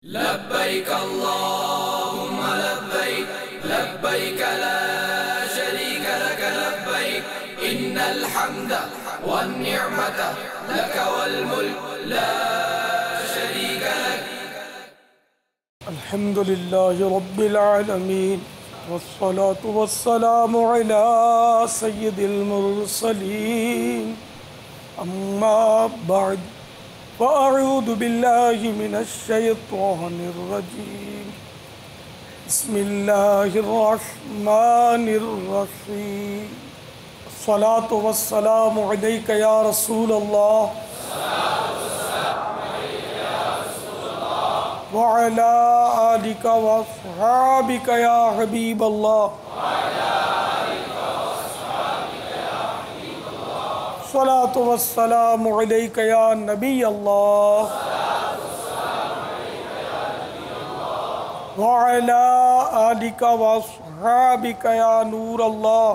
لبيك اللهم لبيك لبيك لا شريك لك لبيك إن الحمد والنعمة لك والملك لا شريك لك. الحمد لله رب العالمين والصلاة والسلام على سيد المرسلين أما بعد فأعوذ بالله من الشيطان الرجيم بسم الله الرحمن الرحيم الصلاة والسلام عليك يا رسول الله وعلى آلك وأصحابك يا حبيب الله الصلاة والسلام عليك يا نبي الله وعلى آلك وأصحابك يا نور الله.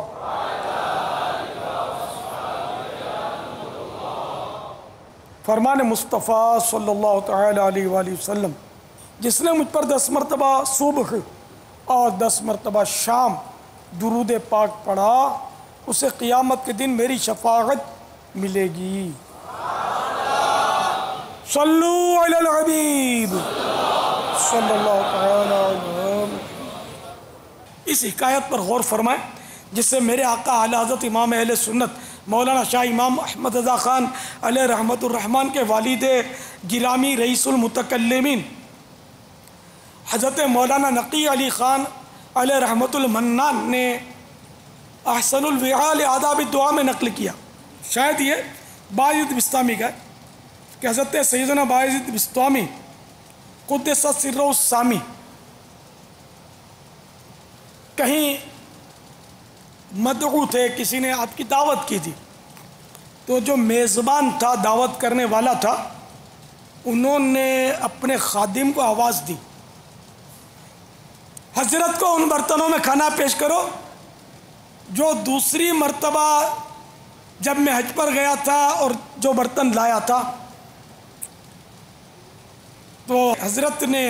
فرمان مصطفیٰ صلی اللہ تعالیٰ علیہ وآلہ وسلم، جس نے مجھ پر 10 مرتبہ صبح اور 10 مرتبہ شام درود پاک پڑھا، اسے قیامت کے دن میری شفاعت ملے گی. صلو علی الحبیب صلی اللہ تعالیٰ علیہ وسلم. اس حکایت پر غور فرمائیں جس سے میرے آقا اعلی حضرت امام اہل سنت مولانا شاہ امام احمد رضا خان علیہ رحمت الرحمن کے والد گرامی رئیس المتکلمین حضرت مولانا نقی علی خان علیہ رحمت المنان نے احسن الوعال آداب الدعا میں نقل کیا. شاید یہ باعزید بسطامی کا ہے کہ حضرت سیدنا باعزید بسطامی قدس سرہ السامی کہیں مدعو تھے، کسی نے آپ کی دعوت کی تھی، تو جو میزبان تھا، دعوت کرنے والا تھا، انہوں نے اپنے خادم کو آواز دی، حضرت کو ان برتنوں میں کھانا پیش کرو جو دوسری مرتبہ جب میں حج پر گیا تھا اور جو برتن لایا تھا. تو حضرت نے،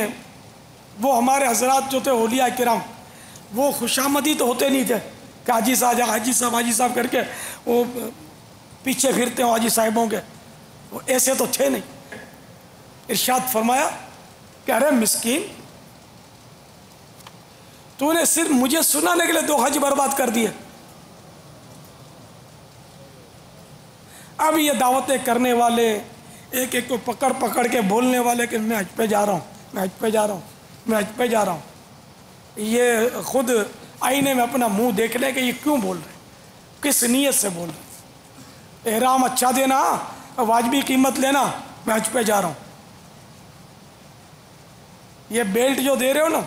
وہ ہمارے حضرات جو تھے اولیاء کرام، وہ خوش آمدی تو ہوتے نہیں تھے کہ حاجی صاحب حاجی صاحب کر کے وہ پیچھے پھرتے ہوں حاجی صاحبوں کے، وہ ایسے تو تھے نہیں. ارشاد فرمایا کہ ارے مسکین، تو نے صرف مجھے سنانے کے لیے 2 حج برباد کر دیے. اب یہ دعوتیں کرنے والے ایک ایک کو پکڑ پکڑ کے بولنے والے کہ میں حج پہ جا رہا ہوں، میں حج پہ جا رہا ہوں، میں حج پہ جا رہا ہوں. یہ خود آئینے میں اپنا منہ دیکھ لے کہ یہ کیوں بول رہے، کس نیت سے بول رہے. احرام اچھا دینا، واجبی قیمت لینا، میں حج پہ جا رہا ہوں. یہ بیلٹ جو دے رہے ہو نا،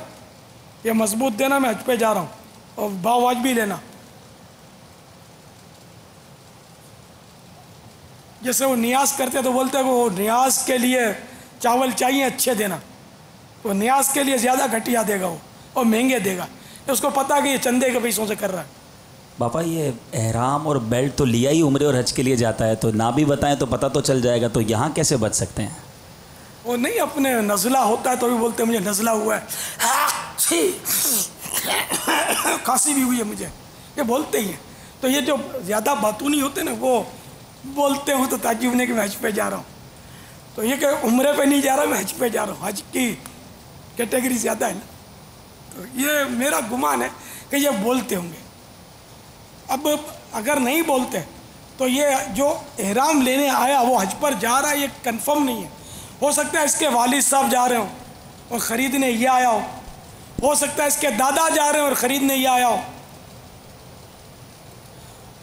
یہ مضبوط دینا، میں حج پہ جا رہا ہوں، اور باواجبی لینا. جیسے وہ نیاز کرتے تو بولتے کہ وہ نیاز کے لیے چاول چاہیے اچھے دینا، وہ نیاز کے لیے زیادہ گھٹیا دے گا، وہ اور مہنگے دے گا. اس کو پتا کہ یہ چندے کے پیسوں سے کر رہا ہے. باپا یہ احرام اور بیلٹ تو لیا ہی عمرے اور حج کے لیے جاتا ہے، تو نہ بھی بتائیں تو پتہ تو چل جائے گا، تو یہاں کیسے بچ سکتے ہیں؟ وہ نہیں، اپنے نزلہ ہوتا ہے تو بھی بولتے ہیں مجھے نزلہ ہوا ہے، کھانسی بھی ہوئی ہے مجھے، یہ بولتے ہی ہیں. تو یہ جو زیادہ باتونی ہوتے ہیں نا، وہ بولتے ہوں تو تعجب نہیں کہ میں حج پہ جا رہا ہوں. تو یہ کہ عمرے پہ نہیں جا رہا، میں حج پہ جا رہا ہوں، حج کی کیٹیگری زیادہ ہے نا. تو یہ میرا گمان ہے کہ یہ بولتے ہوں گے. اب اگر نہیں بولتے تو یہ جو احرام لینے آیا وہ حج پر جا رہا ہے، یہ کنفرم نہیں ہے. ہو سکتا ہے اس کے والد صاحب جا رہے ہوں اور خریدنے یہ آیا ہو سکتا ہے اس کے دادا جا رہے ہیں اور خریدنے یہ آیا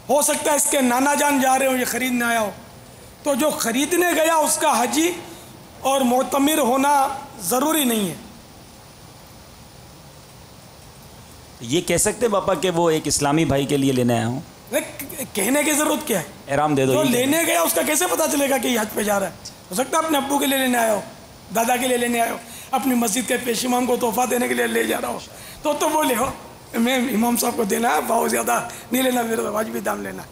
ہو سکتا ہے اس کے نانا جان جا رہے ہوں، یہ خریدنے آیا ہو. تو جو خریدنے گیا اس کا حجی اور معتمر ہونا ضروری نہیں ہے. یہ کہہ سکتے پاپا کہ وہ ایک اسلامی بھائی کے لیے لینے آیا ہوں؟ کہنے کی ضرورت کیا ہے؟ احرام دے دو. جو لینے گیا اس کا کیسے پتا چلے گا کہ یہ حج پہ جا رہا ہے؟ ہو سکتا ہے اپنے ابو کے لیے لینے آیا ہو، دادا کے لیے لینے آیا ہو، اپنی مسجد کے پیش امام کو تحفہ دینے کے لیے لے جا رہا ہو. تو بولے ہو میں امام صاحب کو دینا ہے، بہت زیادہ نہیں لینا، میرے واجبی دام لینا ہے.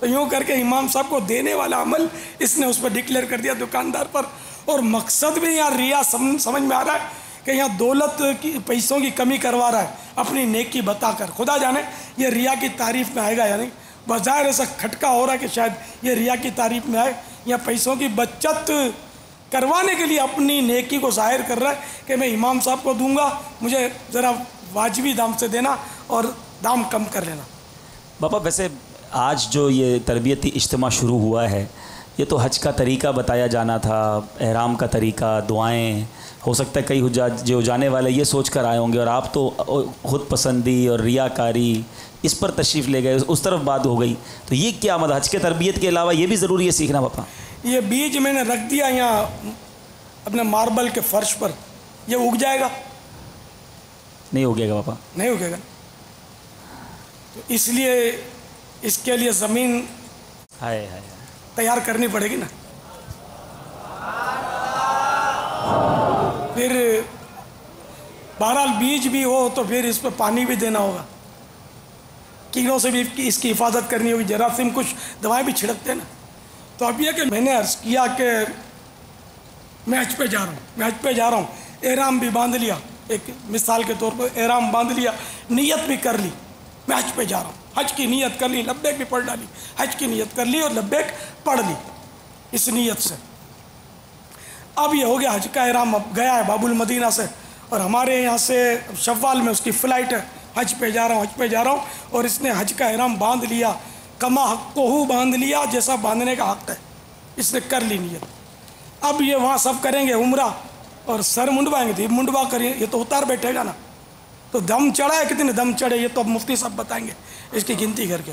تو یوں کر کے امام صاحب کو دینے والا عمل اس نے اس پر ڈکلیئر کر دیا دکاندار پر، اور مقصد بھی یہاں ریا سمجھ میں آ رہا ہے کہ یہاں دولت کی پیسوں کی کمی کروا رہا ہے اپنی نیکی بتا کر. خدا جانے یہ ریا کی تعریف میں آئے گا یا نہیں. بظاہر ایسا کھٹکا ہو رہا ہے کہ شاید یہ ریا کی تعریف میں آئے. یا پیسوں کی بچت کروانے کے لیے اپنی نیکی کو ظاہر کر رہا ہے کہ میں امام صاحب کو دوں گا, مجھے ذرا واجبی دام سے دینا اور دام کم کر لینا. باپا ویسے آج جو یہ تربیتی اجتماع شروع ہوا ہے, یہ تو حج کا طریقہ بتایا جانا تھا, احرام کا طریقہ, دعائیں. ہو سکتا ہے کئی حجاج جو جانے والے یہ سوچ کر آئے ہوں گے اور آپ تو خود پسندی اور ریاکاری اس پر تشریف لے گئے, اس طرف بات ہو گئی. تو یہ کیا مطلب حج کے تربیت کے علاوہ یہ بھی ضروری ہے سیکھنا باپا؟ یہ بیج میں نے رکھ دیا یہاں اپنے ماربل کے فرش پر, یہ اگ جائے گا؟ نہیں اگے گا باپا, نہیں اگے گا. تو اس لیے اس کے لیے زمین تیار کرنی پڑے گی نا. پھر بہرحال بیج بھی ہو تو پھر اس پہ پانی بھی دینا ہوگا, کیڑوں سے بھی اس کی حفاظت کرنی ہوگی, جراثیم کچھ دوائیں بھی چھڑکتے ہیں نا. تو اب یہ کہ میں نے عرض کیا کہ میں حج پہ جا رہا ہوں, احرام بھی باندھ لیا, ایک مثال کے طور پر احرام باندھ لیا, نیت بھی کر لی, میں حج پہ جا رہا ہوں, حج کی نیت کر لی, لبیک بھی پڑھ ڈالی, حج کی نیت کر لی اور لبیک پڑھ لی اس نیت سے. اب یہ ہو گیا حج کا احرام, اب گیا ہے باب المدینہ سے, اور ہمارے یہاں سے شوال میں اس کی فلائٹ ہے, حج پہ جا رہا ہوں, اور اس نے حج کا احرام باندھ لیا, کما حقہ باندھ لیا, جیسا باندھنے کا حق ہے اس نے کر لی نیت. اب یہ وہاں سب کریں گے عمرہ اور سر منڈوائیں گے, تو منڈوا کریے, یہ تو اتار بیٹھے گا نا. تو دم چڑھا ہے, کتنے دم چڑھے یہ تو اب مفتی صاحب بتائیں گے اس کی گنتی کر کے.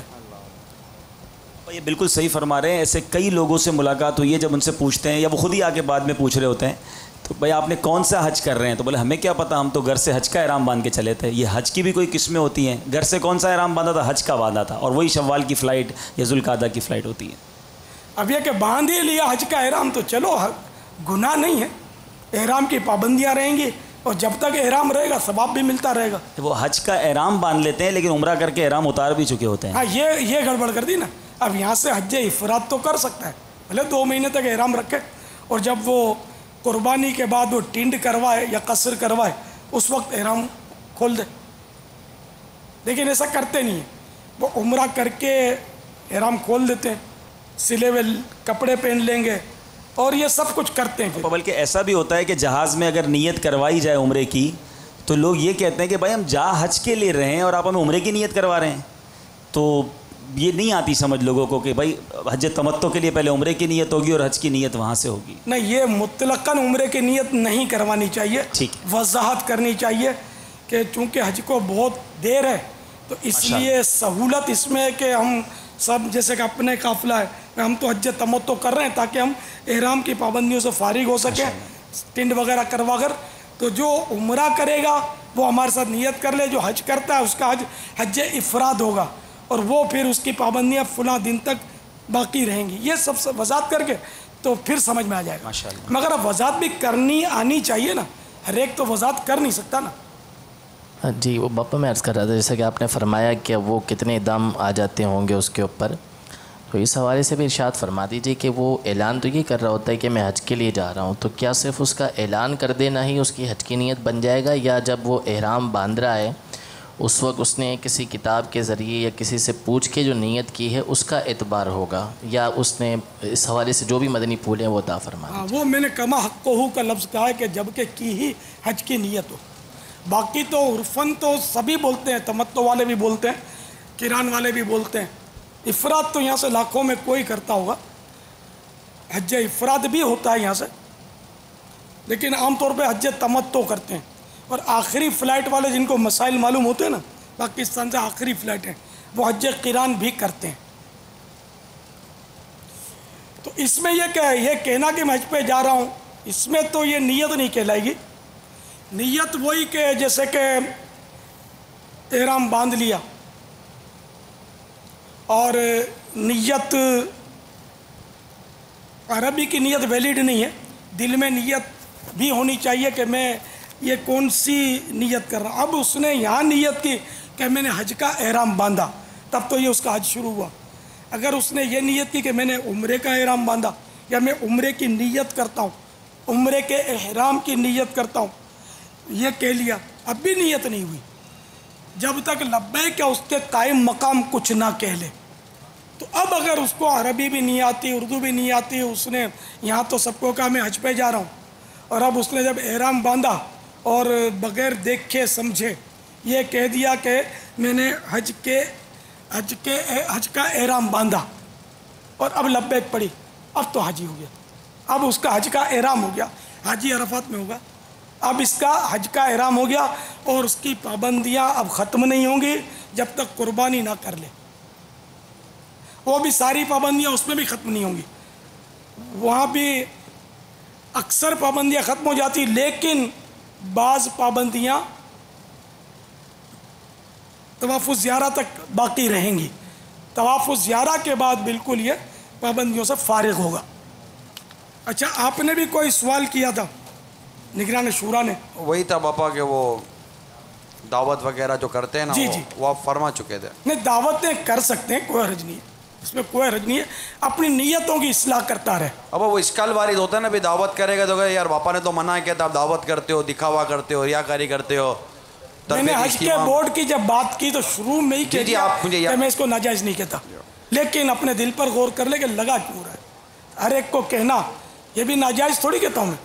یہ بالکل صحیح فرما رہے ہیں. ایسے کئی لوگوں سے ملاقات ہوئی ہے, جب ان سے پوچھتے ہیں یا وہ خود ہی آ کے بعد میں پوچھ رہے ہوتے ہیں تو بھائی آپ نے کون سا حج کر رہے ہیں, تو بولے ہمیں کیا پتہ, ہم تو گھر سے حج کا احرام باندھ کے چلے تھے. یہ حج کی بھی کوئی قسمیں ہوتی ہیں, گھر سے کون سا احرام باندھا تھا, حج کا باندھا تھا, اور وہی شوال کی فلائٹ یا ذوالقعدہ کی فلائٹ ہوتی ہے. اب یہ کہ باندھ ہی لیا حج کا احرام تو چلو گناہ نہیں ہے, احرام کی پابندیاں رہیں گی, اور جب تک احرام رہے گا ثواب بھی ملتا رہے گا. وہ حج کا احرام باندھ لیتے ہیں لیکن عمرہ کر کے احرام اتار بھی چکے ہوتے ہیں. ہاں یہ گڑبڑ کر دی نا. اب یہاں سے حج افراد تو کر سکتا ہے, بھلے 2 مہینے تک احرام رکھے, اور جب وہ قربانی کے بعد وہ ٹینڈ کروائے یا قصر کروائے اس وقت احرام کھول دے. لیکن ایسا کرتے نہیں ہیں, وہ عمرہ کر کے احرام کھول دیتے ہیں, سلے ہوئے کپڑے پہن لیں گے اور یہ سب کچھ کرتے ہیں. بلکہ ایسا بھی ہوتا ہے کہ جہاز میں اگر نیت کروائی جائے عمرے کی تو لوگ یہ کہتے ہیں کہ بھائی ہم جا حج کے لیے رہے ہیں اور آپ ہمیں عمرے کی نیت کروا رہے ہیں. تو یہ نہیں آتی سمجھ لوگوں کو کہ بھائی حج تمتع کے لیے پہلے عمرے کی نیت ہوگی اور حج کی نیت وہاں سے ہوگی. نہیں, یہ مطلقاً عمرے کی نیت نہیں کروانی چاہیے, وضاحت کرنی چاہیے کہ چونکہ حج کو بہت دیر ہے تو اس لیے سہولت اس میں کہ ہم سب جیسے کہ اپنے قافلہ ہے, ہم تو حج تمتع کر رہے ہیں تاکہ ہم احرام کی پابندیوں سے فارغ ہو سکیں, ٹنڈ وغیرہ کروا کر. تو جو عمرہ کرے گا وہ ہمارے ساتھ نیت کر لے, جو حج کرتا ہے اس کا حج افراد ہوگا, اور وہ پھر اس کی پابندیاں فلاں دن تک باقی رہیں گی. یہ سب سے وضاحت کر کے تو پھر سمجھ میں آ جائے گا. مگر اب وضاحت بھی کرنی آنی چاہیے نا, ہر ایک تو وضاحت کر نہیں سکتا نا. جی وہ باپا میں عرض کر رہا تھا جیسا کہ آپ نے فرمایا کہ وہ کتنے دم آ جاتے ہوں گے اس کے اوپر, تو اس حوالے سے بھی ارشاد فرما دیجیے کہ وہ اعلان تو یہ کر رہا ہوتا ہے کہ میں حج کے لیے جا رہا ہوں, تو کیا صرف اس کا اعلان کر دینا ہی اس کی حج کی نیت بن جائے گا, یا جب وہ احرام باندھ رہا ہے اس وقت اس نے کسی کتاب کے ذریعے یا کسی سے پوچھ کے جو نیت کی ہے اس کا اعتبار ہوگا, یا اس نے اس حوالے سے جو بھی مدنی پھول ہیں وہ عطا فرما دیجیے. وہ میں نے کما حقہ کا لفظ کہا ہے کہ جب کہ کی ہی حج کی نیت ہو. باقی تو عرفاً تو سبھی بولتے ہیں, تمتع والے بھی بولتے ہیں, قران والے بھی بولتے ہیں. افراد تو یہاں سے لاکھوں میں کوئی کرتا ہوگا, حج افراد بھی ہوتا ہے یہاں سے, لیکن عام طور پہ حج تمتع کرتے ہیں. اور آخری فلائٹ والے جن کو مسائل معلوم ہوتے ہیں نا, پاکستان سے آخری فلائٹ ہیں, وہ حج قران بھی کرتے ہیں. تو اس میں یہ کہنا کہ میں حج پہ جا رہا ہوں, اس میں تو یہ نیت نہیں کہلائے گی. نیت وہی کہ جیسے کہ احرام باندھ لیا اور نیت عربی کی نیت ویلڈ نہیں ہے, دل میں نیت بھی ہونی چاہیے کہ میں یہ کون سی نیت کر رہا ہوں. اب اس نے یہاں نیت کی کہ میں نے حج کا احرام باندھا, تب تو یہ اس کا حج شروع ہوا. اگر اس نے یہ نیت کی کہ میں نے عمرے کا احرام باندھا یا میں عمرے کی نیت کرتا ہوں, عمرے کے احرام کی نیت کرتا ہوں، یہ کہہ لیا، اب بھی نیت نہیں ہوئی، جب تک لبیک یا اس کے قائم مقام کچھ نہ کہہ لے۔ تو اب اگر اس کو عربی بھی نہیں آتی، اردو بھی نہیں آتی، اس نے یہاں تو سب کو کہا میں حج پہ جا رہا ہوں، اور اب اس نے جب احرام باندھا اور بغیر دیکھے سمجھے یہ کہہ دیا کہ میں نے حج کا احرام باندھا اور اب لبیک پڑھی، اب تو حاجی ہو گیا، اب اس کا حج کا احرام ہو گیا، حاجی عرفات میں ہوگا، اب اس کا حج کا احرام ہو گیا، اور اس کی پابندیاں اب ختم نہیں ہوں گی جب تک قربانی نہ کر لے۔ وہ بھی ساری پابندیاں اس میں بھی ختم نہیں ہوں گی، وہاں بھی اکثر پابندیاں ختم ہو جاتی، لیکن بعض پابندیاں طواف الزیارہ تک باقی رہیں گی۔ طواف الزیارہ کے بعد بالکل یہ پابندیوں سے فارغ ہوگا۔ اچھا، آپ نے بھی کوئی سوال کیا تھا نگران شورا نے؟ وہی تھا باپا کہ وہ دعوت وغیرہ جو کرتے ہیں نا، جی جی، وہ آپ فرما چکے تھے۔ نہیں، دعوتیں کر سکتے ہیں، کوئی حرج نہیں ہے، اس میں کوئی حرج نہیں ہے، اپنی نیتوں کی اصلاح کرتا رہے۔ اب وہ اشکال وارد ہوتا ہے نا، بھی دعوت کرے گا تو کہ یار باپا نے تو منع کیا تھا، آپ دعوت کرتے ہو، دکھاوا کرتے ہو، ریاکاری کرتے ہو۔ میں نے حج کے بورڈ کی جب بات کی تو شروع میں ہی کہہ دیا آپ مجھے کہ میں اس کو ناجائز نہیں کہتا، لیکن اپنے دل پر غور کر لے کہ لگا کیوں رہا ہے۔ ہر ایک کو کہنا یہ بھی ناجائز تھوڑی کہتا ہوں میں،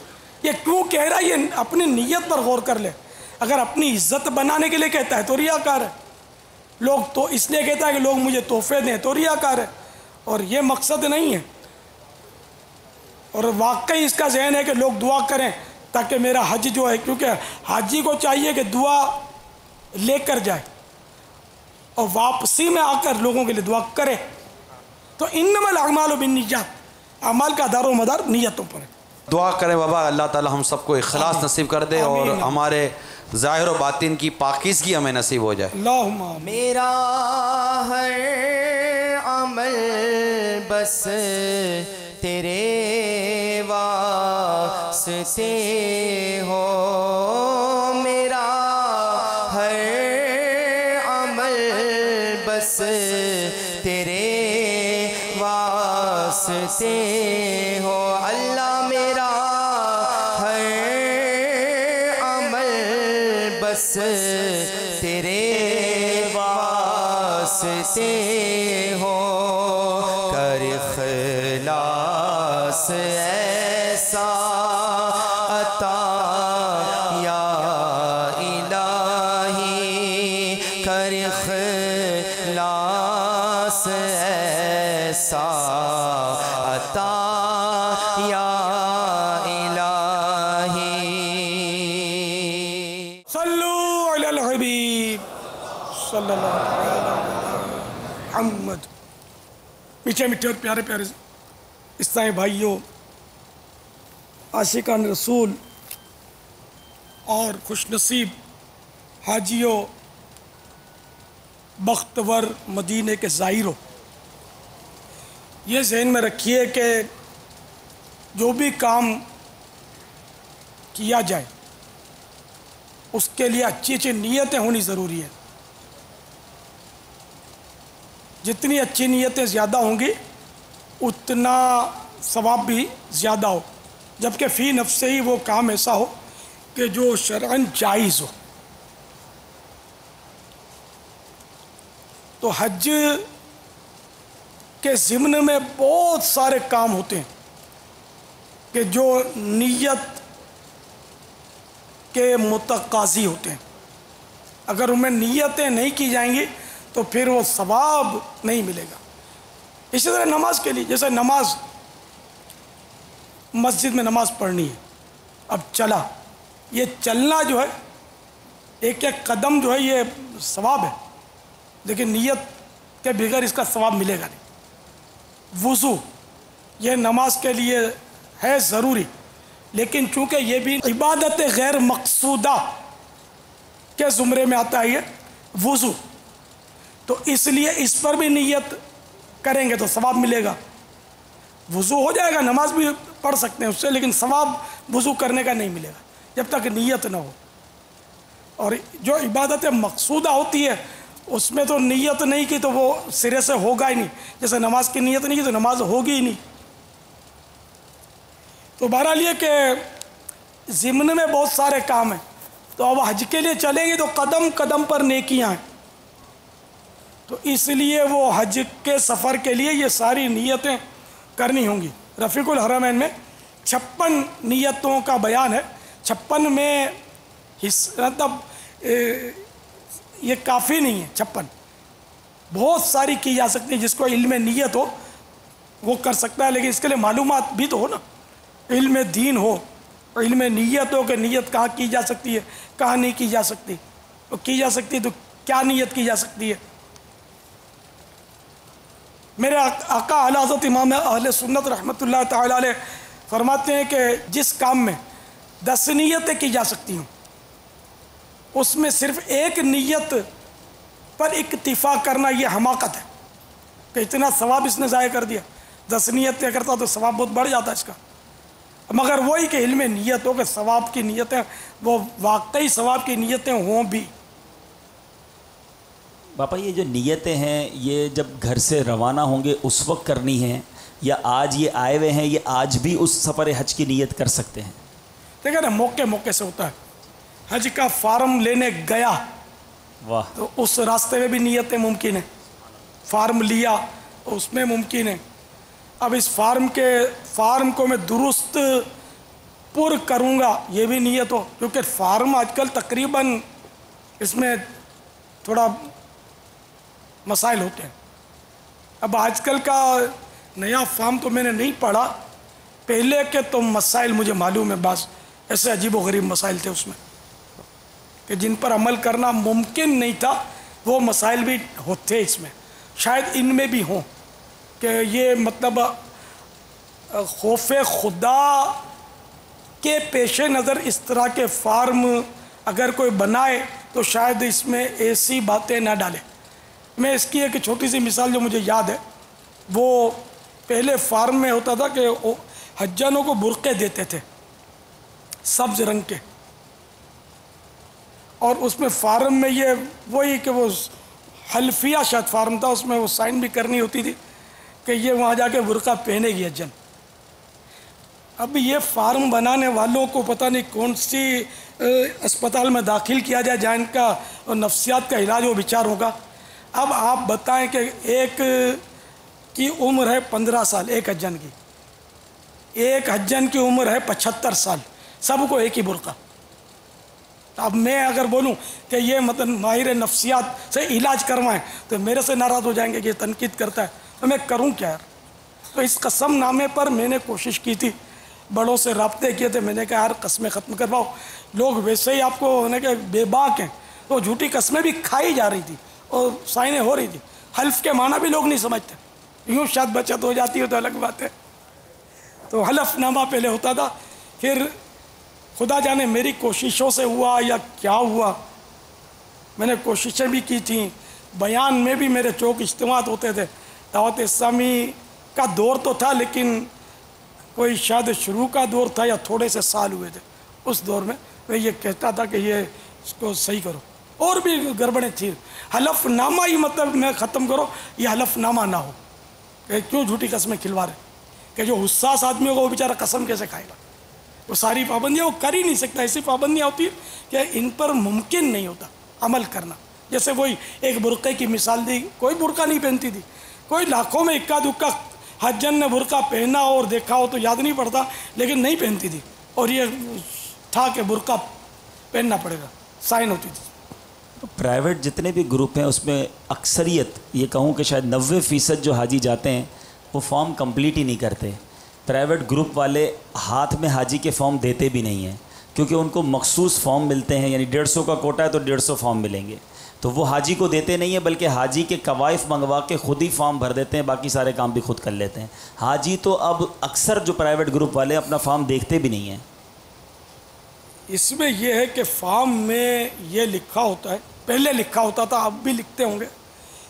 یہ کیوں کہہ رہا ہے یہ اپنی نیت پر غور کر لے۔ اگر اپنی عزت بنانے کے لیے کہتا ہے تو ریاکار ہے، لوگ تو اس لیے کہتا ہے کہ لوگ مجھے تحفے دیں تو ریاکار ہے، اور یہ مقصد نہیں ہے۔ اور واقعی اس کا ذہن ہے کہ لوگ دعا کریں تاکہ میرا حج جو ہے، کیونکہ حاجی کو چاہیے کہ دعا لے کر جائے اور واپسی میں آ کر لوگوں کے لیے دعا کرے۔ تو انما الاعمال بالنیات، اعمال کا دار و مدار نیتوں پر ہے۔ دعا کریں بابا اللہ تعالی ہم سب کو اخلاص نصیب کر دے، اور ہمارے ظاہر و باطن کی پاکیزگی ہمیں نصیب ہو جائے۔ اللہم آمین۔ میرا ہر عمل بس تیرے واسطے ہو، میرا ہر عمل بس تیرے واسطے ہو، اللہ میرا ہر عمل بس تیرے واسطے ہو، کر اخلاص ایسا عطا یا الہی، کر اخلاص ایسا عطا یا الہی۔ صلو علی الحبیب صلی اللہ علیہ محمد۔ میٹھے میٹھے اور پیارے پیارے اسلامی بھائیوں، عاشقان رسول اور خوش نصیب حاجیوں، بختور مدینے کے زائروں، یہ ذہن میں رکھیے کہ جو بھی کام کیا جائے اس کے لیے اچھی اچھی نیتیں ہونی ضروری ہے۔ جتنی اچھی نیتیں زیادہ ہوں گی اتنا ثواب بھی زیادہ ہو، جبکہ فی نفس ہی وہ کام ایسا ہو کہ جو شرعاً جائز ہو۔ تو حج کے ضمن میں بہت سارے کام ہوتے ہیں کہ جو نیت کے متقاضی ہوتے ہیں، اگر ان میں نیتیں نہیں کی جائیں گی تو پھر وہ ثواب نہیں ملے گا۔ اسی طرح نماز کے لیے، جیسے نماز، مسجد میں نماز پڑھنی ہے، اب چلا، یہ چلنا جو ہے ایک ایک قدم جو ہے یہ ثواب ہے، لیکن نیت کے بغیر اس کا ثواب ملے گا نہیں۔ وضو یہ نماز کے لیے ہے ضروری، لیکن چونکہ یہ بھی عبادت غیر مقصودہ کے زمرے میں آتا ہے یہ وضو، تو اس لیے اس پر بھی نیت کریں گے تو ثواب ملے گا۔ وضو ہو جائے گا، نماز بھی پڑھ سکتے ہیں اس سے، لیکن ثواب وضو کرنے کا نہیں ملے گا جب تک نیت نہ ہو۔ اور جو عبادت مقصودہ ہوتی ہے اس میں تو نیت نہیں کی تو وہ سرے سے ہوگا ہی نہیں، جیسے نماز کی نیت نہیں کی تو نماز ہوگی ہی نہیں۔ تو بہرحال یہ کہ ضمن میں بہت سارے کام ہیں، تو اب حج کے لیے چلیں گے تو قدم قدم پر نیکیاں ہیں، تو اس لیے وہ حج کے سفر کے لیے یہ ساری نیتیں کرنی ہوں گی۔ رفیق الحرمین میں 56 نیتوں کا بیان ہے، 56 میں مطلب یہ کافی نہیں ہے، 56 بہت ساری کی جا سکتی ہے، جس کو علم نیت ہو وہ کر سکتا ہے، لیکن اس کے لیے معلومات بھی تو ہو نا، علم دین ہو، علم نیت ہو کہ نیت کہاں کی جا سکتی ہے، کہاں نہیں کی جا سکتی، تو کی جا سکتی ہے تو کیا نیت کی جا سکتی ہے۔ میرے آقا اعلی حضرت امام اہل سنت رحمۃ اللہ تعالی علیہ فرماتے ہیں کہ جس کام میں 10 نیتیں کی جا سکتی ہوں، اس میں صرف ایک نیت پر اکتفا کرنا یہ حماقت ہے کہ اتنا ثواب اس نے ضائع کر دیا، 10 نیتیں کرتا تو ثواب بہت بڑھ جاتا اس کا، مگر وہی کہ علم نیت ہو کہ ثواب کی نیتیں وہ واقعی ثواب کی نیتیں ہوں بھی۔ باپا یہ جو نیتیں ہیں یہ جب گھر سے روانہ ہوں گے اس وقت کرنی ہیں، یا آج یہ آئے ہوئے ہیں یہ آج بھی اس سفر حج کی نیت کر سکتے ہیں؟ دیکھیں نا، موقع موقع سے ہوتا ہے، حج کا فارم لینے گیا واہ، تو اس راستے میں بھی نیتیں ممکن ہیں، فارم لیا تو اس میں ممکن ہے۔ اب اس فارم کو میں درست پر کروں گا یہ بھی نیت ہو، کیونکہ فارم آج کل تقریباً اس میں تھوڑا مسائل ہوتے ہیں۔ اب آج کل کا نیا فارم تو میں نے نہیں پڑھا، پہلے کے تو مسائل مجھے معلوم ہے، بعض ایسے عجیب و غریب مسائل تھے اس میں کہ جن پر عمل کرنا ممکن نہیں تھا، وہ مسائل بھی ہوتے اس میں، شاید ان میں بھی ہوں کہ یہ مطلب خوف خدا کے پیش نظر اس طرح کے فارم اگر کوئی بنائے تو شاید اس میں ایسی باتیں نہ ڈالے۔ میں اس کی ایک چھوٹی سی مثال جو مجھے یاد ہے، وہ پہلے فارم میں ہوتا تھا کہ حجانوں کو برقعے دیتے تھے سبز رنگ کے، اور اس میں فارم میں یہ وہی کہ وہ حلفیہ شاید فارم تھا، اس میں وہ سائن بھی کرنی ہوتی تھی کہ یہ وہاں جا کے برقع پہنے گی حجن۔ اب یہ فارم بنانے والوں کو پتہ نہیں کون سی اسپتال میں داخل کیا جائے جہاں ان کا نفسیات کا علاج وہ بیچار ہوگا۔ اب آپ بتائیں کہ ایک کی عمر ہے 15 سال، ایک حجن کی، ایک حجن کی عمر ہے 75 سال، سب کو ایک ہی برقع۔ اب میں اگر بولوں کہ یہ مطلب ماہر نفسیات سے علاج کروائیں تو میرے سے ناراض ہو جائیں گے کہ یہ تنقید کرتا ہے، تو میں کروں کیا یار؟ تو اس قسم نامے پر میں نے کوشش کی تھی، بڑوں سے رابطے کیے تھے، میں نے کہا یار قسمیں ختم کرواؤ، لوگ ویسے ہی آپ کو ہونے کے بے باک ہیں، تو جھوٹی قسمیں بھی کھائی جا رہی تھی اور سائنیں ہو رہی تھی، حلف کے معنی بھی لوگ نہیں سمجھتے، یوں شاید بچت ہو جاتی ہے تو الگ بات ہے۔ تو حلف نامہ پہلے ہوتا تھا، پھر خدا جانے میری کوششوں سے ہوا یا کیا ہوا، میں نے کوششیں بھی کی تھیں، بیان میں بھی میرے چوک اجتماعات ہوتے تھے، دعوت اسلامی کا دور تو تھا لیکن کوئی شاید شروع کا دور تھا یا تھوڑے سے سال ہوئے تھے، اس دور میں میں یہ کہتا تھا کہ یہ اس کو صحیح کرو، اور بھی گڑبڑیں تھیں، حلف نامہ ہی مطلب میں ختم کرو، یہ حلف نامہ نہ ہو کہ کیوں جھوٹی قسمیں کھلوا رہے، کہ جو حساس آدمی ہوگا وہ بیچارہ قسم کیسے کھائے گا، وہ ساری پابندیاں وہ کر ہی نہیں سکتا، ایسی پابندیاں ہوتی ہیں کہ ان پر ممکن نہیں ہوتا عمل کرنا۔ جیسے وہی ایک برقعے کی مثال دی، کوئی برقع نہیں پہنتی تھی، کوئی لاکھوں میں اکا دکا حجن نے برقع پہنا اور دیکھا ہو تو یاد نہیں پڑتا، لیکن نہیں پہنتی تھی، اور یہ تھا کہ برقع پہننا پڑے گا، سائن ہوتی تھی۔ پرائیویٹ جتنے بھی گروپ ہیں اس میں اکثریت یہ کہوں کہ شاید 90% جو حاجی جاتے ہیں وہ فارم کمپلیٹ ہی نہیں کرتے۔ پرائیویٹ گروپ والے ہاتھ میں حاجی کے فارم دیتے بھی نہیں ہیں، کیونکہ ان کو مخصوص فارم ملتے ہیں، یعنی 150 کا کوٹا ہے تو 150 فارم ملیں گے، تو وہ حاجی کو دیتے نہیں ہیں بلکہ حاجی کے قوائف منگوا کے خود ہی فارم بھر دیتے ہیں، باقی سارے کام بھی خود کر لیتے ہیں۔ حاجی تو اب اکثر جو پرائیویٹ گروپ والے اپنا فارم دیکھتے بھی نہیں ہیں۔ اس میں یہ ہے کہ فارم میں یہ لکھا ہوتا ہے، پہلے لکھا ہوتا تھا، اب بھی لکھتے ہوں گے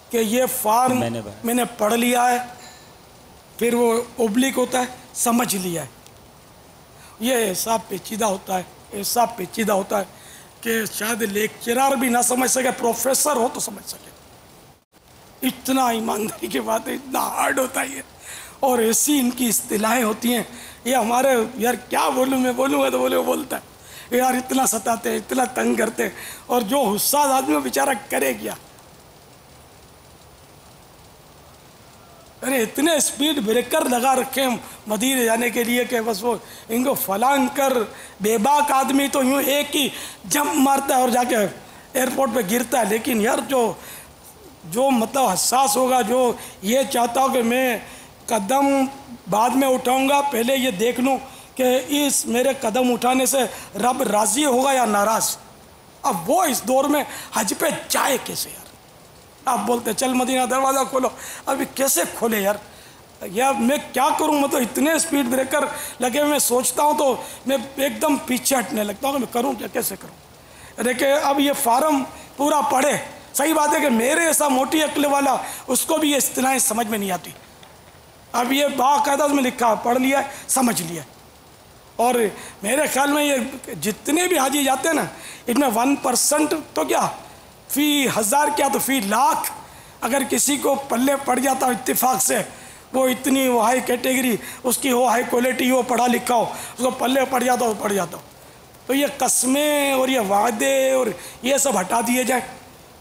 کہ یہ فارم میں نے پڑھ لیا ہے، پھر وہ اوبلک ہوتا ہے سمجھ لیا ہے۔ یہ ایسا پیچیدہ ہوتا ہے، ایسا پیچیدہ ہوتا ہے کہ شاید لیکچرار بھی نہ سمجھ سکے، پروفیسر ہو تو سمجھ سکے، اتنا ایمانداری کی بات ہے، اتنا ہارڈ ہوتا ہے یہ، اور ایسی ان کی اصطلاحیں ہوتی ہیں، یہ ہمارے یار کیا بولوں، میں بولوں گا تو بولتا ہے یار اتنا ستاتے اتنا تنگ کرتے, اور جو حساس آدمی بیچارہ کرے کیا. ارے اتنے اسپیڈ بریکر لگا رکھے ہیں مدینے جانے کے لیے کہ بس وہ ان کو فلان کر. بے باک آدمی تو یوں ایک ہی جمپ مارتا ہے اور جا کے ایئرپورٹ پہ گرتا ہے, لیکن یار جو مطلب حساس ہوگا, جو یہ چاہتا ہو کہ میں قدم بعد میں اٹھاؤں گا, پہلے یہ دیکھ لوں کہ اس میرے قدم اٹھانے سے رب راضی ہوگا یا ناراض. اب وہ اس دور میں حج پہ جائے کیسے یار؟ آپ بولتے چل مدینہ دروازہ کھولو, ابھی کیسے کھولے یار؟ یا میں کیا کروں؟ مطلب اتنے اسپیڈ بریکر لگے میں سوچتا ہوں تو میں ایک دم پیچھے ہٹنے لگتا ہوں کہ میں کروں کیا, کیسے کروں. دیکھیں اب یہ فارم پورا پڑھے, صحیح بات ہے کہ میرے ایسا موٹی عقل والا اس کو بھی یہ اصطلاحیں سمجھ میں نہیں آتی. اب یہ باقاعدہ اس میں لکھا, پڑھ لیا, سمجھ لیا. اور میرے خیال میں یہ جتنے بھی حاجی جاتے ہیں نا, ان میں 1% تو کیا فی 1000 کیا تو فی لاکھ اگر کسی کو پلے پڑ جاتا ہو اتفاق سے, وہ اتنی وہ ہائی کیٹیگری اس کی ہو, ہائی کوالٹی ہو, پڑھا لکھا ہو, اس کو پلے پڑ جاتا ہو پڑ جاتا ہو. تو یہ قسمیں اور یہ وعدے اور یہ سب ہٹا دیے جائیں.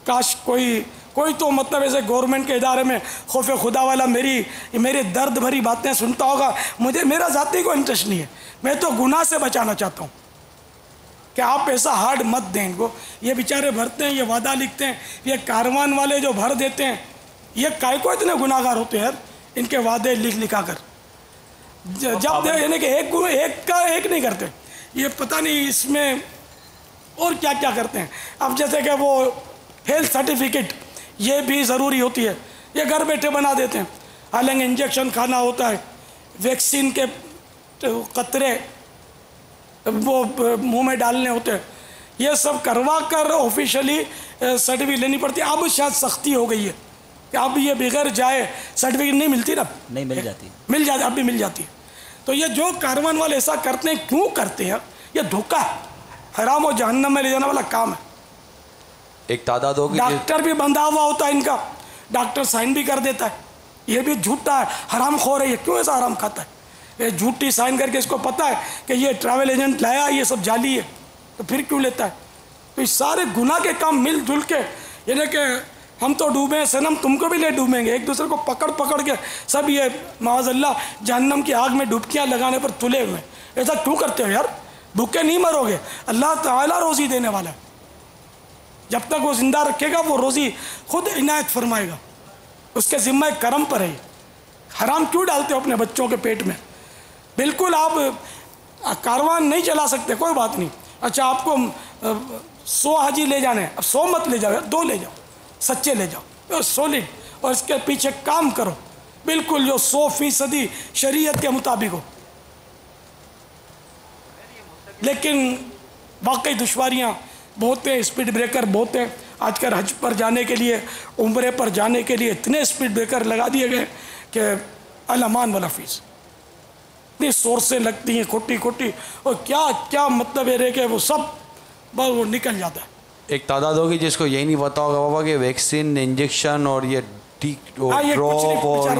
کاش کوئی تو مطلب ایسے گورنمنٹ کے ادارے میں خوف خدا والا میری درد بھری باتیں سنتا ہوگا. میرا ذاتی کوئی انٹرسٹ نہیں ہے, میں تو گناہ سے بچانا چاہتا ہوں کہ آپ ایسا ہارڈ مت دیں ان کو. یہ بیچارے بھرتے ہیں, یہ وعدہ لکھتے ہیں, یہ کاروان والے جو بھر دیتے ہیں, یہ کائے کو اتنے گناہ گار ہوتے ہیں یار ان کے وعدے لکھا کر. جب یعنی کہ ایک کا ایک نہیں کرتے, یہ پتہ نہیں اس میں اور کیا کیا کرتے ہیں. اب جیسے کہ وہ ہیلتھ سرٹیفکیٹ یہ بھی ضروری ہوتی ہے, یہ گھر بیٹھے بنا دیتے ہیں. حالانکہ انجیکشن کھانا ہوتا ہے, ویکسین کے قطرے وہ منہ میں ڈالنے ہوتے ہیں, یہ سب کروا کر آفیشلی سرٹیفکیٹ لینی پڑتی ہے. اب شاید سختی ہو گئی ہے کہ اب یہ بغیر جائے سرٹیفکیٹ نہیں ملتی نا, نہیں مل جاتی, اب بھی مل جاتی ہے. تو یہ جو کاروان والے ایسا کرتے ہیں, کیوں کرتے ہیں؟ یہ دھوکہ ہے, حرام و جہنم میں لے جانے والا کام ہے. ایک تعداد ہوگی, ڈاکٹر بھی بندھا ہوا ہوتا ہے ان کا, ڈاکٹر سائن بھی کر دیتا ہے, یہ بھی جھوٹا ہے, حرام خور ہے. یہ کیوں ایسا حرام کھاتا ہے؟ یہ جھوٹی سائن کر کے اس کو پتہ ہے کہ یہ ٹریول ایجنٹ لایا, یہ سب جعلی ہے, تو پھر کیوں لیتا ہے؟ تو اس سارے گناہ کے کام مل جل کے, یعنی کہ ہم تو ڈوبے ہیں صنم, تم کو بھی لے ڈوبیں گے. ایک دوسرے کو پکڑ کے سب یہ معاذ اللہ جہنم کی آگ میں ڈبکیاں لگانے پر تلے ہوئے. ایسا کیوں کرتے ہو یار؟ بھوکے نہیں مرو گے, اللہ تعالیٰ روزی دینے والا ہے. جب تک وہ زندہ رکھے گا وہ روزی خود عنایت فرمائے گا, اس کے ذمہ کرم پر ہے. حرام کیوں ڈالتے ہو اپنے بچوں کے پیٹ میں؟ بالکل آپ کاروان نہیں چلا سکتے, کوئی بات نہیں. اچھا آپ کو 100 حاجی لے جانے ہیں, اب 100 مت لے جاؤ, 2 لے جاؤ, سچے لے جاؤ, سولڈ, اور اس کے پیچھے کام کرو بالکل جو 100% شریعت کے مطابق ہو. لیکن واقعی دشواریاں بہت ہیں, اسپیڈ بریکر بہت ہیں. آج کل حج پر جانے کے لیے, عمرے پر جانے کے لیے اتنے اسپیڈ بریکر لگا دیے گئے کہ الامان والا فیس, اتنی سورسیں لگتی ہیں کھوٹی, اور کیا مطلب ہے کہ وہ سب بس وہ نکل جاتا ہے. ایک تعداد ہوگی جس کو یہی نہیں پتا ہوگا بابا کہ ویکسین, انجیکشن اور یہ ڈراپ اور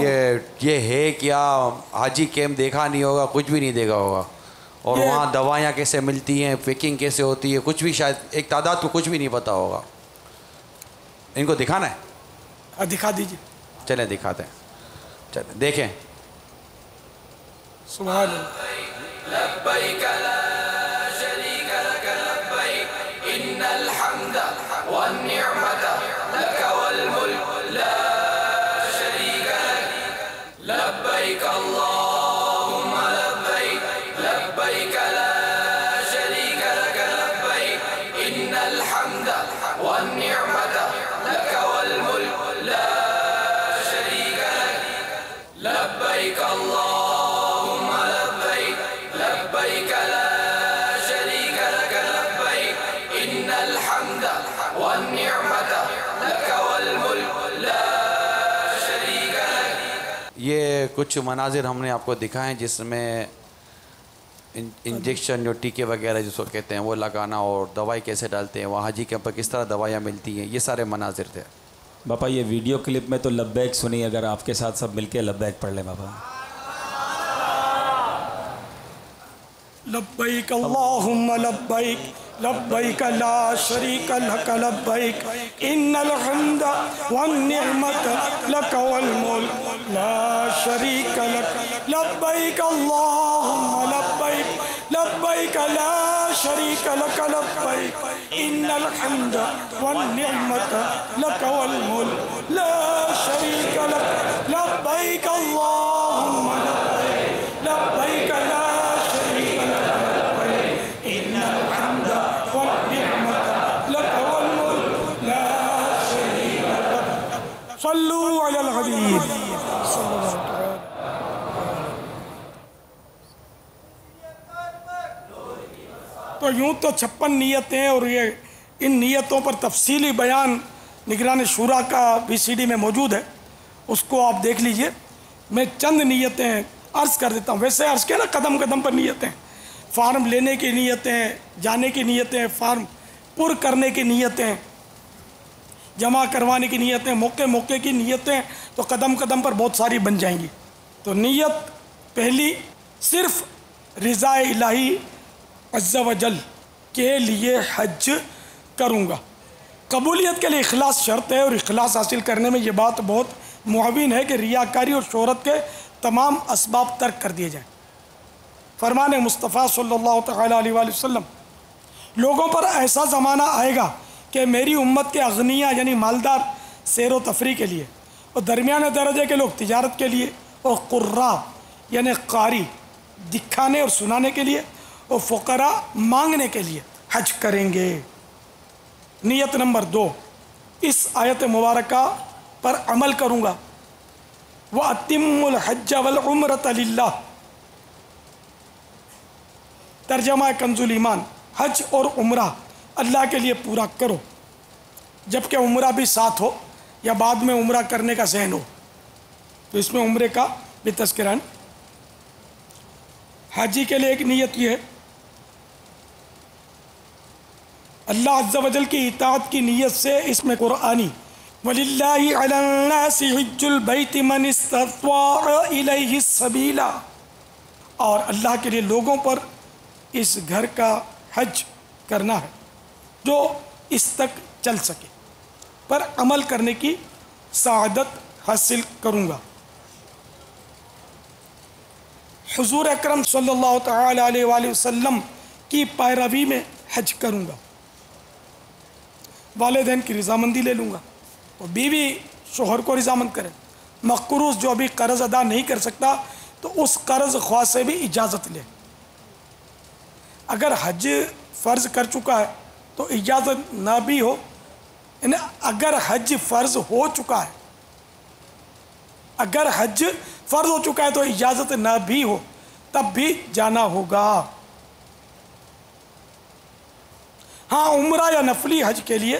یہ ہے کیا. حاجی کیمپ دیکھا نہیں ہوگا, کچھ بھی نہیں دیکھا ہوگا, اور وہاں دوائیاں کیسے ملتی ہیں, پیکنگ کیسے ہوتی ہے, کچھ بھی شاید ایک تعداد کو کچھ بھی نہیں پتا ہوگا. ان کو دکھانا ہے, دکھا دیجیے. چلیں دکھاتے ہیں, چلیں دیکھیں. سبحان اللہ. لبیک لا شریک لک لبیک ان الحمد والنعمت لک والملک لا شریک لک لبیک اللہم لبیک لبیک لا شریک لک لبیک ان الحمد والنعمت لک والملک لا شریک لک لبیک اللہ یہ کچھ مناظر ہم نے آپ کو دکھائے جس میں انجیکشن جو ٹیکے وغیرہ جس کو کہتے ہیں وہ لگانا, اور دوائی کیسے ڈالتے ہیں, وہاں حاجی کیمپ پر کس طرح دوائیاں ملتی ہیں, یہ سارے مناظر تھے. باپا یہ ویڈیو کلپ میں تو لبیک سنی, اگر آپ کے ساتھ سب مل کے لبیک پڑھ لیں باپا. لبیک اللہم لبیک لبیک لا شریک لک لبیک ان الحمد والنعمت لک والملک لا شریک لک لبیک اللہم لبیک لبیک لا شریک لک لبیک ان الحمد والنعمت لک والملک لا شریک لک لبیک اللہم لبیک لبیک لا شریک لک ان الحمد والنعمت لک والملک لا شریک لک صلو علی الحبیب صلی اللہ علیہ وسلم. تو یوں تو 56 نیتیں اور یہ ان نیتوں پر تفصیلی بیان نگران شورا کا VCD میں موجود ہے، اس کو آپ دیکھ لیجئے. میں چند نیتیں عرض کر دیتا ہوں. ویسے عرض کیا نا قدم قدم پر نیتیں، فارم لینے کی نیتیں، جانے کی نیتیں، فارم پر کرنے کی نیتیں، جمع کروانے کی نیتیں، موقع موقع کی نیتیں، تو قدم قدم پر بہت ساری بن جائیں گی. تو نیت پہلی صرف رضا الہی عز و جل کے لیے حج کروں گا. قبولیت کے لیے اخلاص شرط ہے، اور اخلاص حاصل کرنے میں یہ بات بہت معاون ہے کہ ریاکاری اور شہرت کے تمام اسباب ترک کر دیے جائیں. فرمان مصطفیٰ صلی اللہ تعالیٰ علیہ وآلہ وسلم، لوگوں پر ایسا زمانہ آئے گا کہ میری امت کے اغنیاء یعنی مالدار سیر و تفریح کے لیے، اور درمیانے درجے کے لوگ تجارت کے لیے، اور قراء یعنی قاری دکھانے اور سنانے کے لیے، اور فقراء مانگنے کے لیے حج کریں گے. نیت نمبر 2، اس آیت مبارکہ پر عمل کروں گا. وَأَتِمُّ الْحَجَّ وَالْعُمْرَةَ لِلَّهِ. ترجمہ کنز الایمان، حج اور عمرہ اللہ کے لیے پورا کرو، جبکہ عمرہ بھی ساتھ ہو یا بعد میں عمرہ کرنے کا ذہن ہو. تو اس میں عمرے کا بھی تذکرہ ہے. حاجی کے لیے ایک نیت یہ ہے اللہ عز و جل کی اطاعت کی نیت سے، اس میں قرآنی وَلِلَّهِ عَلَى النَّاسِ حِجُّ الْبَيْتِ مَنِ اسْتَطَاعَ إِلَيْهِ السَّبِيلَ، اور اللہ کے لیے لوگوں پر اس گھر کا حج کرنا ہے جو اس تک چل سکے، پر عمل کرنے کی سعادت حاصل کروں گا. حضور اکرم صلی اللہ تعالیٰ علیہ وآلہ وسلم کی پیروی میں حج کروں گا. والدین کی رضامندی لے لوں گا، اور بیوی شوہر کو رضامند کرے. مقروض جو ابھی قرض ادا نہیں کر سکتا تو اس قرض خواہ سے بھی اجازت لے. اگر حج فرض کر چکا ہے تو اجازت نہ بھی ہو، یعنی اگر حج فرض ہو چکا ہے، اگر حج فرض ہو چکا ہے تو اجازت نہ بھی ہو تب بھی جانا ہوگا. ہاں، عمرہ یا نفلی حج کے لیے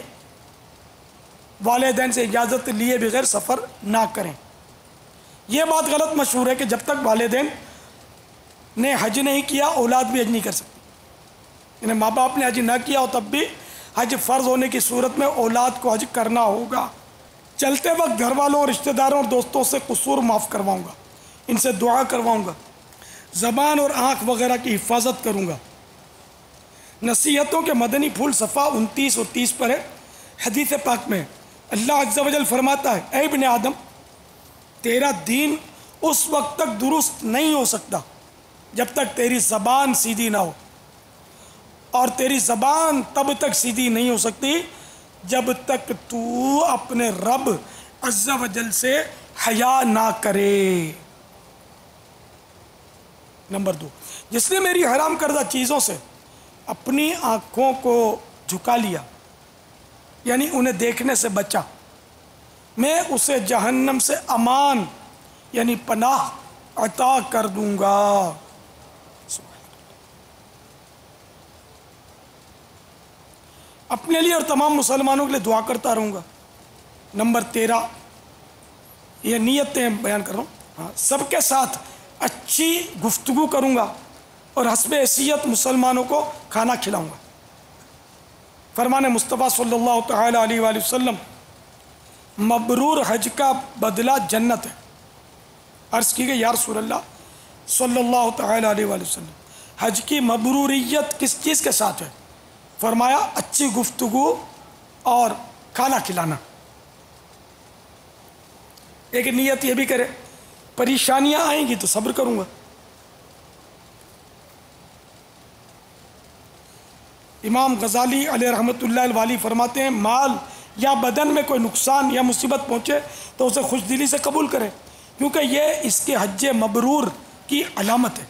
والدین سے اجازت لیے بغیر سفر نہ کریں. یہ بات غلط مشہور ہے کہ جب تک والدین نے حج نہیں کیا اولاد بھی حج نہیں کر سکتی. یعنی ماں باپ نے حج نہ کیا ہو تب بھی حج فرض ہونے کی صورت میں اولاد کو حج کرنا ہوگا. چلتے وقت گھر والوں اور رشتہ داروں اور دوستوں سے قصور معاف کرواؤں گا، ان سے دعا کرواؤں گا، زبان اور آنکھ وغیرہ کی حفاظت کروں گا. نصیحتوں کے مدنی پھول صفحہ 29 اور 30 پر ہے. حدیث پاک میں اللہ عز و جل فرماتا ہے، اے ابن آدم، تیرا دین اس وقت تک درست نہیں ہو سکتا جب تک تیری زبان سیدھی نہ ہو، اور تیری زبان تب تک سیدھی نہیں ہو سکتی جب تک تو اپنے رب عز و جل سے حیا نہ کرے. نمبر 2، جس نے میری حرام کردہ چیزوں سے اپنی آنکھوں کو جھکا لیا، یعنی انہیں دیکھنے سے بچا، میں اسے جہنم سے امان یعنی پناہ عطا کر دوں گا. اپنے لیے اور تمام مسلمانوں کے لیے دعا کرتا رہوں گا. نمبر 13، یہ نیتیں بیان کر رہا ہوں. سب کے ساتھ اچھی گفتگو کروں گا اور حسب حیثیت مسلمانوں کو کھانا کھلاؤں گا. فرمان مصطفیٰ صلی اللہ تعالیٰ علیہ وآلہ وسلم، مبرور حج کا بدلہ جنت ہے. عرض کی گئی یا رسول اللہ صلی اللہ تعالیٰ علیہ وآلہ وسلم، حج کی مبروریت کس چیز کے ساتھ ہے؟ فرمایا اچھی گفتگو اور کھانا کھلانا۔ ایک نیت یہ بھی کرے پریشانیاں آئیں گی تو صبر کروں گا۔ امام غزالی علیہ رحمۃ اللہ الوالی فرماتے ہیں مال یا بدن میں کوئی نقصان یا مصیبت پہنچے تو اسے خوش دلی سے قبول کرے، کیونکہ یہ اس کے حج مبرور کی علامت ہے۔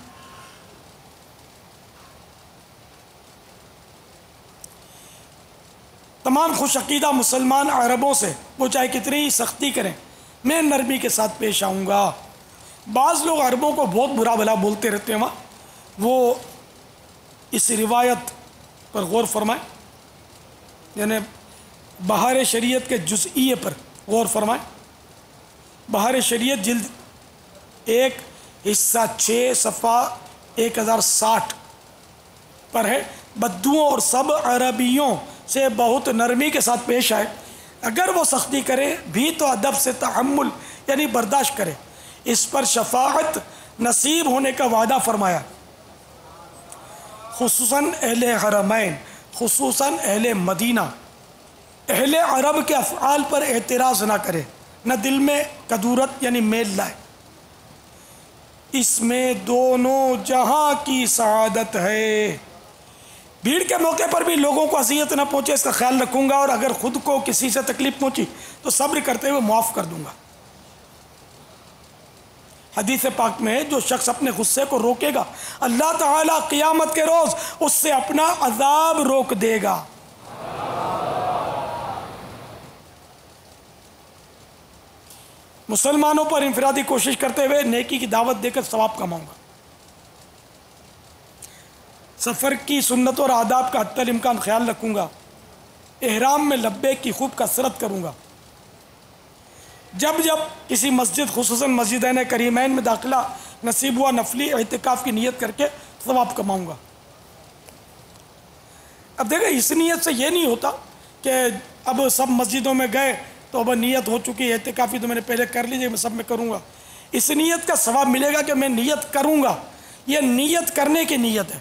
تمام خوش عقیدہ مسلمان عربوں سے وہ چاہے کتنی ہی سختی کریں میں نرمی کے ساتھ پیش آؤں گا۔ بعض لوگ عربوں کو بہت برا بھلا بولتے رہتے ہیں، وہ اس روایت پر غور فرمائیں، یعنی بہار شریعت کے جزئیے پر غور فرمائیں۔ بہار شریعت جلد 1 حصہ 6 صفحہ 1060 پر ہے، بدوؤں اور سب عربیوں سے بہت نرمی کے ساتھ پیش آئے، اگر وہ سختی کرے بھی تو ادب سے تحمل یعنی برداشت کرے، اس پر شفاعت نصیب ہونے کا وعدہ فرمایا، خصوصاً اہل حرمین، خصوصاً اہل مدینہ۔ اہل عرب کے افعال پر اعتراض نہ کرے، نہ دل میں کدورت یعنی میل لائے، اس میں دونوں جہاں کی سعادت ہے۔ بھیڑ کے موقع پر بھی لوگوں کو اذیت نہ پہنچے اس کا خیال رکھوں گا، اور اگر خود کو کسی سے تکلیف پہنچی تو صبر کرتے ہوئے معاف کر دوں گا۔ حدیث پاک میں ہے جو شخص اپنے غصے کو روکے گا اللہ تعالیٰ قیامت کے روز اس سے اپنا عذاب روک دے گا۔ مسلمانوں پر انفرادی کوشش کرتے ہوئے نیکی کی دعوت دے کر ثواب کماؤں گا۔ سفر کی سنت اور آداب کا حتی الامکان خیال رکھوں گا۔ احرام میں لبیک کی خوب کثرت کروں گا۔ جب کسی مسجد خصوصاً مسجدین کریمین میں داخلہ نصیب ہوا نفلی اعتکاف کی نیت کر کے ثواب کماؤں گا۔ اب دیکھیں اس نیت سے یہ نہیں ہوتا کہ اب سب مسجدوں میں گئے تو اب نیت ہو چکی ہے اعتکافی تو میں نے پہلے کر لیجیے میں سب میں کروں گا، اس نیت کا ثواب ملے گا کہ میں نیت کروں گا، یہ نیت کرنے کی نیت ہے،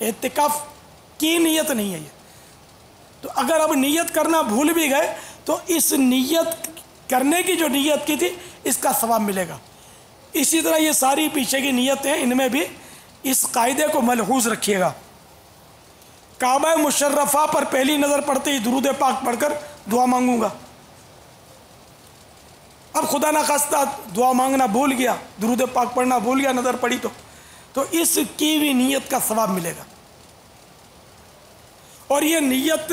اعتکاف کی نیت نہیں ہے یہ۔ تو اگر اب نیت کرنا بھول بھی گئے تو اس نیت کرنے کی جو نیت کی تھی اس کا ثواب ملے گا۔ اسی طرح یہ ساری پیچھے کی نیتیں ان میں بھی اس قاعدے کو ملحوظ رکھیے گا۔ کعبہ مشرفہ پر پہلی نظر پڑتے ہی درود پاک پڑھ کر دعا مانگوں گا۔ اب خدا نخواستہ دعا مانگنا بھول گیا، درود پاک پڑھنا بھول گیا، نظر پڑی تو اس کی بھی نیت کا ثواب ملے گا۔ اور یہ نیت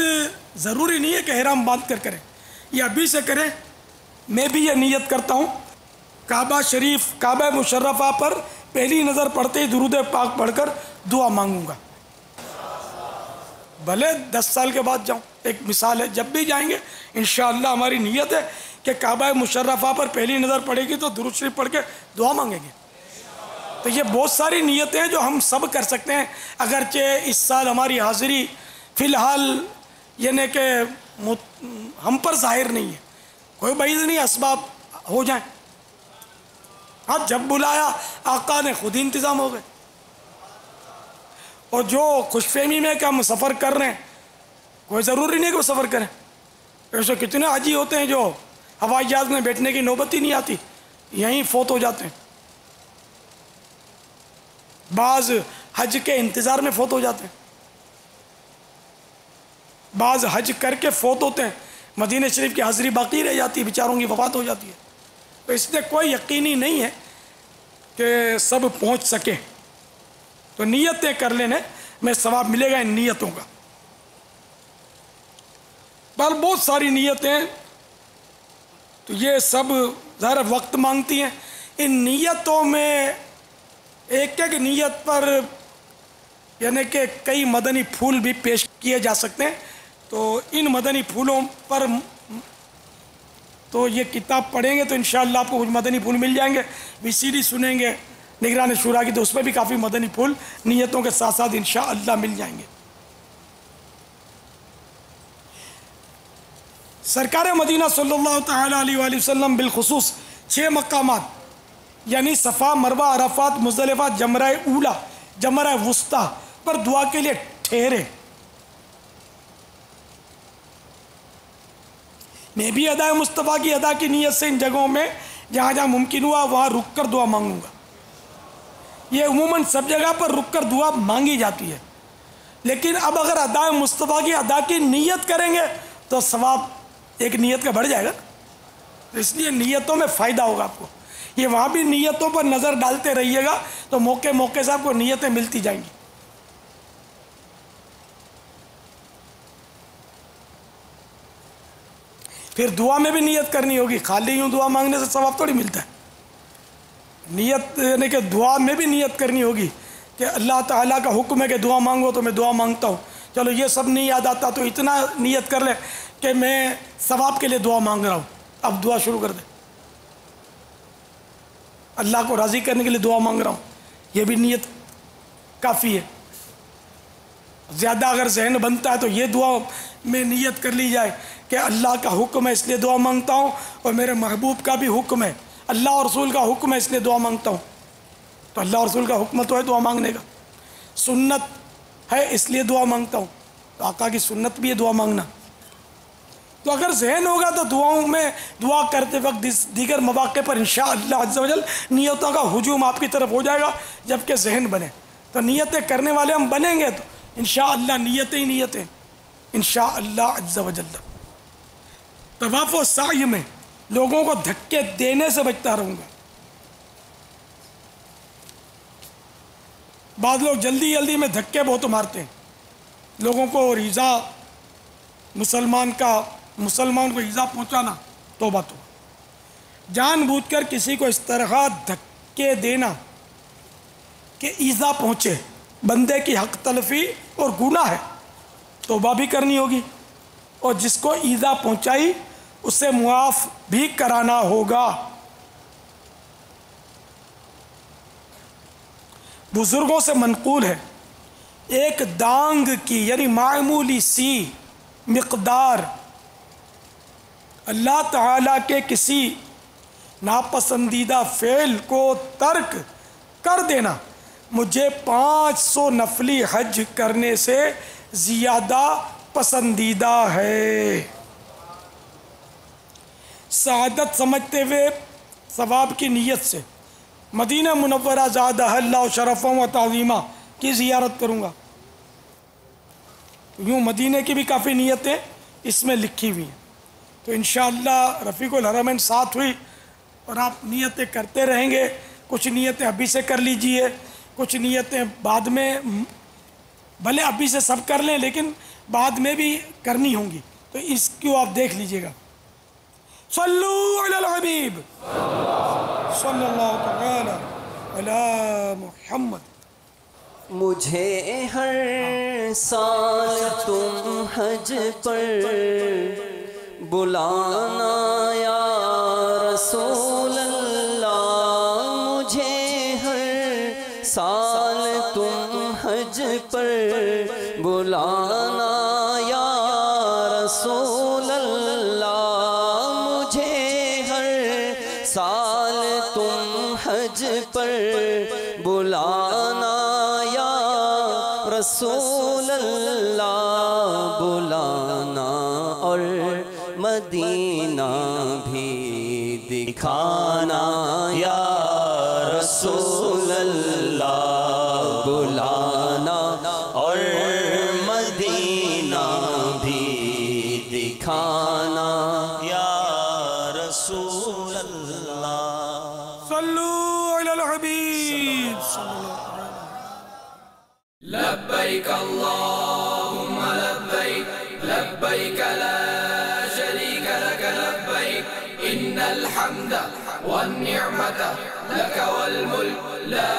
ضروری نہیں ہے کہ احرام باندھ کر کریں، یہ ابھی سے کریں۔ میں بھی یہ نیت کرتا ہوں کعبہ شریف کعبہ مشرفہ پر پہلی نظر پڑتے ہی درود پاک پڑھ کر دعا مانگوں گا، بھلے 10 سال کے بعد جاؤں۔ ایک مثال ہے، جب بھی جائیں گے انشاءاللہ ہماری نیت ہے کہ کعبہ مشرفہ پر پہلی نظر پڑے گی تو درود شریف پڑھ کے دعا مانگیں گے۔ تو یہ بہت ساری نیتیں ہیں جو ہم سب کر سکتے ہیں، اگرچہ اس سال ہماری حاضری فی الحال یعنی کہ ہم پر ظاہر نہیں ہے، کوئی بعید نہیں اسباب ہو جائیں، ہاں جب بلایا آقا نے خود ہی انتظام ہو گئے۔ اور جو خوش فہمی میں کہ ہم سفر کر رہے ہیں، کوئی ضروری نہیں کہ وہ سفر کریں، ایسے کتنے حاجی ہوتے ہیں جو ہوائی جہاز میں بیٹھنے کی نوبت ہی نہیں آتی، یہیں فوت ہو جاتے ہیں، بعض حج کے انتظار میں فوت ہو جاتے ہیں، بعض حج کر کے فوت ہوتے ہیں، مدینہ شریف کی حاضری باقی رہ جاتی ہے، بیچاروں کی وفات ہو جاتی ہے۔ تو اس میں کوئی یقینی نہیں ہے کہ سب پہنچ سکے، تو نیتیں کر لینے میں ثواب ملے گا ان نیتوں کا۔ بہت ساری نیتیں تو یہ سب ظاہر وقت مانگتی ہیں۔ ان نیتوں میں ایک ایک نیت پر یعنی کہ کئی مدنی پھول بھی پیش کیے جا سکتے ہیں، تو ان مدنی پھولوں پر تو یہ کتاب پڑھیں گے تو انشاءاللہ آپ کو کچھ مدنی پھول مل جائیں گے، VCD سنیں گے نگران شورا کی تو اس میں بھی کافی مدنی پھول نیتوں کے ساتھ ساتھ انشاءاللہ مل جائیں گے۔ سرکار مدینہ صلی اللہ تعالیٰ علیہ وآلہ وسلم بالخصوص 6 مقامات یعنی صفا، مروہ، عرفات، مزدلفہ، جمرہ اولا جمرہ وسطیٰ پر دعا کے لیے ٹھہرے. میں بھی ادائے مصطفیٰ کی ادا کی نیت سے ان جگہوں میں جہاں جہاں ممکن ہوا وہاں رک کر دعا مانگوں گا. یہ عموماً سب جگہ پر رک کر دعا مانگی جاتی ہے، لیکن اب اگر ادائے مصطفیٰ کی ادا کی نیت کریں گے تو ثواب ایک نیت کا بڑھ جائے گا. اس لیے نیتوں میں فائدہ ہوگا آپ کو. یہ وہاں بھی نیتوں پر نظر ڈالتے رہیے گا تو موقع موقع سے آپ کو نیتیں ملتی جائیں گی. پھر دعا میں بھی نیت کرنی ہوگی. خالی یوں دعا مانگنے سے ثواب تھوڑی ملتا ہے. نیت یعنی کہ دعا میں بھی نیت کرنی ہوگی کہ اللہ تعالیٰ کا حکم ہے کہ دعا مانگو تو میں دعا مانگتا ہوں. چلو یہ سب نہیں یاد آتا تو اتنا نیت کر لے کہ میں ثواب کے لیے دعا مانگ رہا ہوں. اب دعا شروع کر دے. اللہ کو راضی کرنے کے لیے دعا مانگ رہا ہوں، یہ بھی نیت کافی ہے. زیادہ اگر ذہن بنتا ہے تو یہ دعا میں نیت کر لی جائے کہ اللہ کا حکم ہے اس لیے دعا مانگتا ہوں، اور میرے محبوب کا بھی حکم ہے، اللہ اور رسول کا حکم ہے اس لیے دعا مانگتا ہوں. تو اللہ اور رسول کا حکم تو ہے دعا مانگنے کا. سنت ہے اس لیے دعا مانگتا ہوں، تو آقا کی سنت بھی ہے دعا مانگنا. تو اگر ذہن ہوگا تو دعاؤں میں دعا کرتے وقت دیگر مواقع پر انشاءاللہ عز و جل نیتوں کا ہجوم آپ کی طرف ہو جائے گا جبکہ ذہن بنے. تو نیتیں کرنے والے ہم بنیں گے تو انشاءاللہ نیتیں ہی نیتیں انشاءاللہ عز و جل. طواف و سعی میں لوگوں کو دھکے دینے سے بچتا رہوں گا. بعض لوگ جلدی جلدی میں دھکے بہت مارتے ہیں لوگوں کو، اور ایذا مسلمان کو ایذا پہنچانا توبہ توبہ. جان بوجھ کر کسی کو اس طرح دھکے دینا کہ ایذا پہنچے، بندے کی حق تلفی اور گناہ ہے، توبہ بھی کرنی ہوگی، اور جس کو ایذا پہنچائی اسے معاف بھی کرانا ہوگا. بزرگوں سے منقول ہے ایک دانگ کی یعنی معمولی سی مقدار اللہ تعالیٰ کے کسی ناپسندیدہ فعل کو ترک کر دینا مجھے 500 نفلی حج کرنے سے زیادہ پسندیدہ ہے. سعادت سمجھتے ہوئے ثواب کی نیت سے مدینہ منورہ زادہ اللہ شرفوں و تعظیمہ کی زیارت کروں گا. یوں مدینہ کی بھی کافی نیتیں اس میں لکھی ہوئی ہیں. تو انشاءاللہ رفیق الحرمین ساتھ ہوئی اور آپ نیتیں کرتے رہیں گے. کچھ نیتیں ابھی سے کر لیجئے، کچھ نیتیں بعد میں، بھلے ابھی سے سب کر لیں لیکن بعد میں بھی کرنی ہوں گی، تو اس کو آپ دیکھ لیجئے گا. صلو علی الحبیب صلی اللہ تعالی علی محمد. مجھے ہر سال تم حج پر بلانا یا رسول اللہ، مجھے ہر سال تم حج پر بلانا یا رسول اللہ، مجھے ہر سال تم حج پر بلانا یا رسول اللہ، بلانا اور مدینہ بھی دکھانا یا رسول اللہ، بلانا اور مدینہ بھی دکھانا یا رسول اللہ. صلو علی الحبیب صلی اللہ علیہ وسلم. لبیک اللہم لبیک لبیک لا شریک لک لبیک ان الحمد والنعمت لک والملک لا